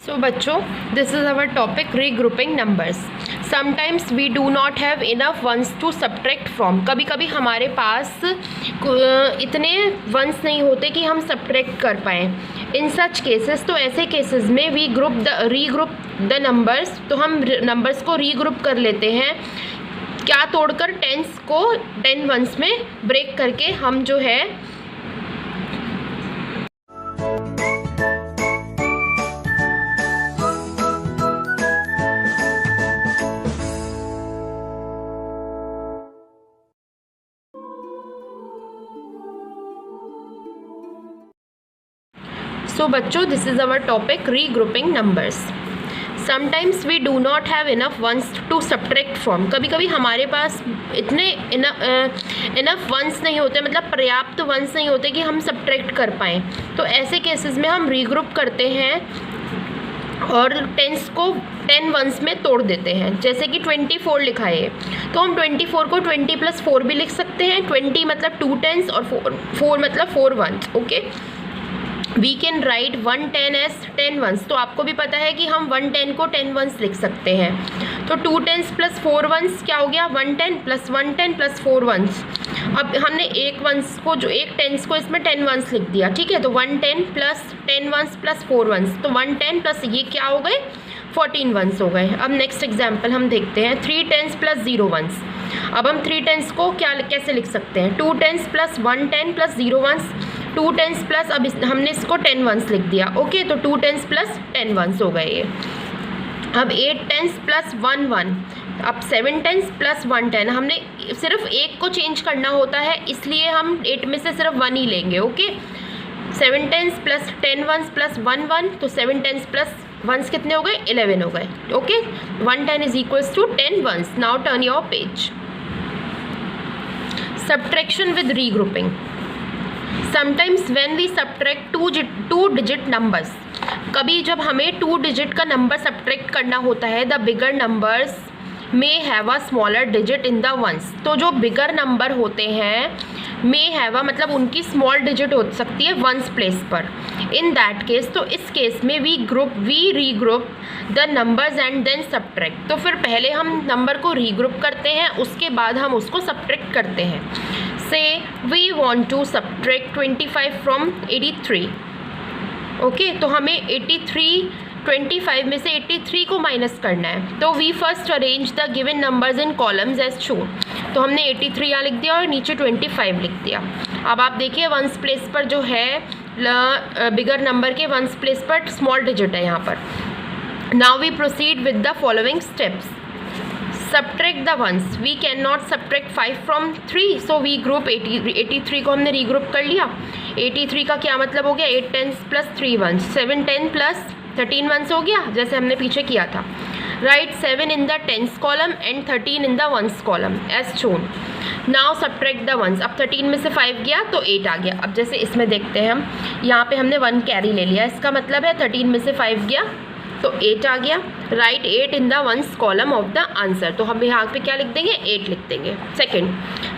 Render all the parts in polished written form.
So बच्चों, this is our topic regrouping numbers. Sometimes we do not have enough ones to subtract from. कभी कभी हमारे पास इतने ones नहीं होते कि हम subtract कर पाएँ. In such cases, तो ऐसे cases में we regroup the numbers. तो हम numbers को regroup कर लेते हैं. क्या तोड़कर tens को 10 ones में break करके हम जो है So बच्चों, this is our topic regrouping numbers. Sometimes we do not have enough ones to subtract from. कभी कभी हमारे पास इतने enough ones नहीं होते, मतलब पर्याप्त ones नहीं होते कि हम subtract कर पाएँ. तो ऐसे cases में हम regroup करते हैं और टेंस को 10 वंस में तोड़ देते हैं. जैसे कि 24 लिखा है तो हम 24 को 20 + 4 भी लिख सकते हैं. 20 मतलब 2 टेंस और 4 मतलब 4 ones. Okay, we can write 110 as 10 ones. तो आपको भी पता है कि हम 110 को 10 वंस लिख सकते हैं. तो 2 टेंस + 4 वंस क्या हो गया? 110 + 110 + 4 वंस. अब हमने एक वंस को जो एक टेंस को इसमें 10 वंस लिख दिया. ठीक है, तो 110 + 10 वंस + 4 वंस. तो 110 प्लस ये क्या हो गए? 14 वंस हो गए. अब नेक्स्ट एग्जाम्पल हम देखते हैं. 3 टेंस + 0 वंस. अब हम 3 टेंस को कैसे लिख सकते हैं? 2 टेंस + 110 + 0 वंस. 2 टेंस प्लस अब हमने इसको 10 वंस लिख दिया. ओके, तो 2 टेंस + 10 वंस हो गए ये. अब 8 टेंस + 1 1. अब 7 टेंस + 1 10. हमने सिर्फ एक को चेंज करना होता है, इसलिए हम 8 में से सिर्फ 1 ही लेंगे. Okay, 7 tens + 10 ones + 1 1. तो 7 टेंस + वंस कितने हो गए? 11 हो गए. Okay, 110 = 10 ones. Now turn your page. Subtraction with regrouping. Sometimes when we subtract two digit numbers, कभी जब हमें 2 डिजिट का नंबर सब्ट्रैक्ट करना होता है, the bigger numbers may have a smaller digit in the ones. तो जो बिगर नंबर होते हैं may have a मतलब उनकी स्मॉल डिजिट हो सकती है वंस प्लेस पर. इन दैट केस, तो इस केस में we regroup the numbers and then subtract. तो फिर पहले हम नंबर को रीग्रुप करते हैं, उसके बाद हम उसको सब्ट्रैक्ट करते हैं. Say we want to subtract 25 from 83. Okay, तो हमें 25 में से 83 को माइनस करना है. तो we first arrange the given numbers in columns as shown. तो हमने 83 यहाँ लिख दिया और नीचे 25 लिख दिया. अब आप देखिए वंस प्लेस पर जो है बिगर नंबर के वंस प्लेस पर स्मॉल डिजिट है यहाँ पर. Now we proceed with the following steps. Subtract the ones. We can not subtract 5 from 3, so we group 83 को हमने रीग्रुप कर लिया. 83 का क्या मतलब हो गया? 8 टेंस + 3 वंस. 7 10 + 13 वंस हो गया, जैसे हमने पीछे किया था. Write 7 in the tens column and 13 in the ones column as shown. Now subtract the ones. अब 13 में से 5 गया तो 8 आ गया. अब जैसे इसमें देखते हैं हम, यहाँ पे हमने 1 कैरी ले लिया. इसका मतलब है 13 में से 5 गया तो 8 आ गया. Right 8 in the ones column of the answer. तो हम यहाँ पे क्या लिख देंगे? 8 लिख देंगे. Second,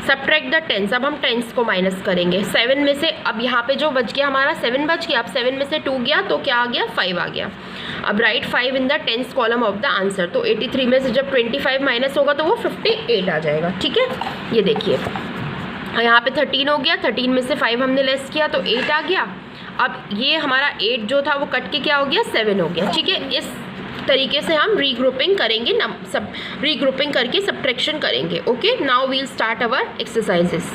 subtract the tens. अब हम टेंस को माइनस करेंगे. 7 में से अब यहाँ पे जो बच गया हमारा 7 बच गया. अब 7 में से 2 गया तो क्या आ गया? 5 आ गया. अब right 5 in the tens column of the answer. तो 83 में से जब 25 माइनस होगा तो वो 58 आ जाएगा. ठीक है, ये देखिए यहाँ पे 13 हो गया. 13 में से 5 हमने लेस किया तो 8 आ गया. अब ये हमारा 8 जो था वो कट के क्या हो गया? 7 हो गया. ठीक है, इस तरीके से हम रीग्रुपिंग करेंगे, रीग्रुपिंग करके सब्ट्रैक्शन करेंगे. Okay, now we'll start our exercises.